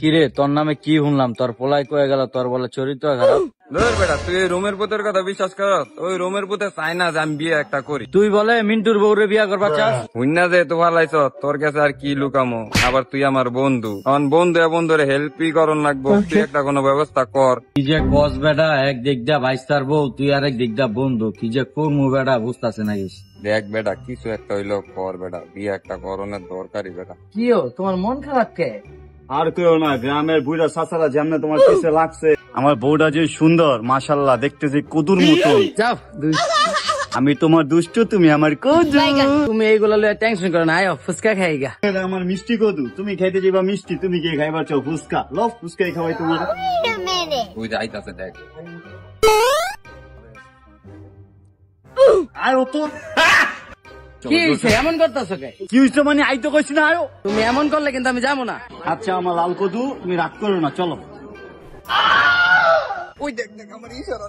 কিরে তোর নামে কি শুনলাম? তোর পোলাই কয়ে গেল তোর বলে চরিত্র খারাপ। বেটা তুই রোমের পুতের কথা বিশ্বাস কর? ওই রোমের পুতে চাই না যে আমি বিয়ে একটা করি। তুই বলে মিন্টুর বউরে বিয়া করবা চাস? হুইনা যে তো ভালাইছ, তোর কাছে আর কি লুকামো। আবার তুই আমার বন্ধু, আমার বন্ধুরে হেল্পই করন লাগবো। তুই একটা কোনো ব্যবস্থা কর। কি যে কস বেটা, এক দিক দিয়া ভাইস্তার বউ, তুই আর এক দিক দিয়া বন্ধু, কি যে করমু বেটা বুঝতাছে না কিছু। দেখ বেটা কিছু একটা হইলো কর বেটা, বিয়ে একটা করণের দরকারি বেটা। কিও তোমার মন খারাপ কে? আর কেউ না, গ্রামের বুড়া চাচারা যেমন তোমার পিছে লাগছে। আমার বউটা যে সুন্দর, মাশাল্লাহ, দেখতে যে কদুর মতন। যাও আমি তোমার দুষ্ট, তুমি আমার কদু। তুমি এইগুলো লয়ে টেনশন করো না, আয়ো ফুচকা খাই গা। আমার মিষ্টি কদু, তুমি খাইতে যাবা মিষ্টি, তুমি কে খাইবার চাও? ফুচকা লভ, ফুচকাই খাওয়াই তোমার। তুই যাইতাছে দেখ। আয়ো তো। কি হইছে এমন করতেছো কে? কি হইছে মানে? আইতো কইছি না আয়ো। তুমি এমন করলে কিন্তু আমি যাবো না। আচ্ছা আমার লাল কদু, তুমি রাগ করো না, চলো। ওই দেখ দেখ আমার ইশারা।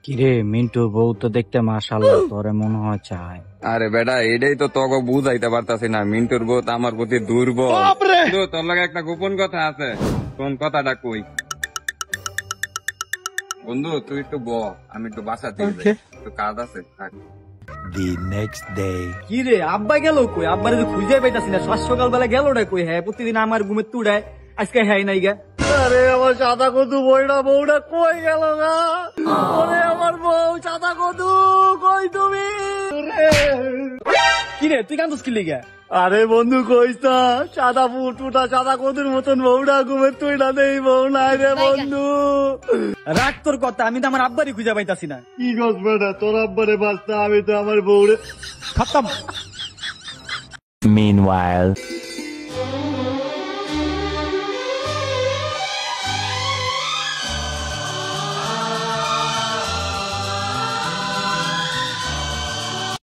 কিরে মিন্টুর বউ তো দেখতে মাশাআল্লাহ, তোরে মনে হয় চায়। আরে বেটা এটাই তো তোকে বুঝাইতে পারতাছি না, মিন্টুর বউ তো আমার প্রতি দুর্বল। কিন্তু তোর লাগে একটা গোপন কথা আছে। কোন কথাটা কই? বন্ধু তুই একটু আমি একটু বাসাতে যাই, একটু কাজ আছে। কি রে আব্বা গেল কই? আব্বারে তো খুঁজে পাইতাছি না। সকাল বেলা গেল রে কই? হ্যাঁ প্রতিদিন আমার ঘুমে তুড়ায়, আজকে হ্যাঁ নাই গা। আরে আমার সাদা কদু বউটা কই গেল না? ওরে আমার বউ সাদা কদু, কই তুমি? কি রে তুই কান্দস কি লিগা? আরে বন্ধু কইস না, সাদা ফুটফুটা সাদা কদুর মতন বউটা ঘুমে তুই না, দেই বউ নাই রে বন্ধু। রাগ তোর কথা, আমি তো আমার আব্বারই খুঁজে পাইতাছি না। কি গছ বেটা, তোর আব্বারে বাঁচতা, আমি তো আমার বউরে খতম। Meanwhile.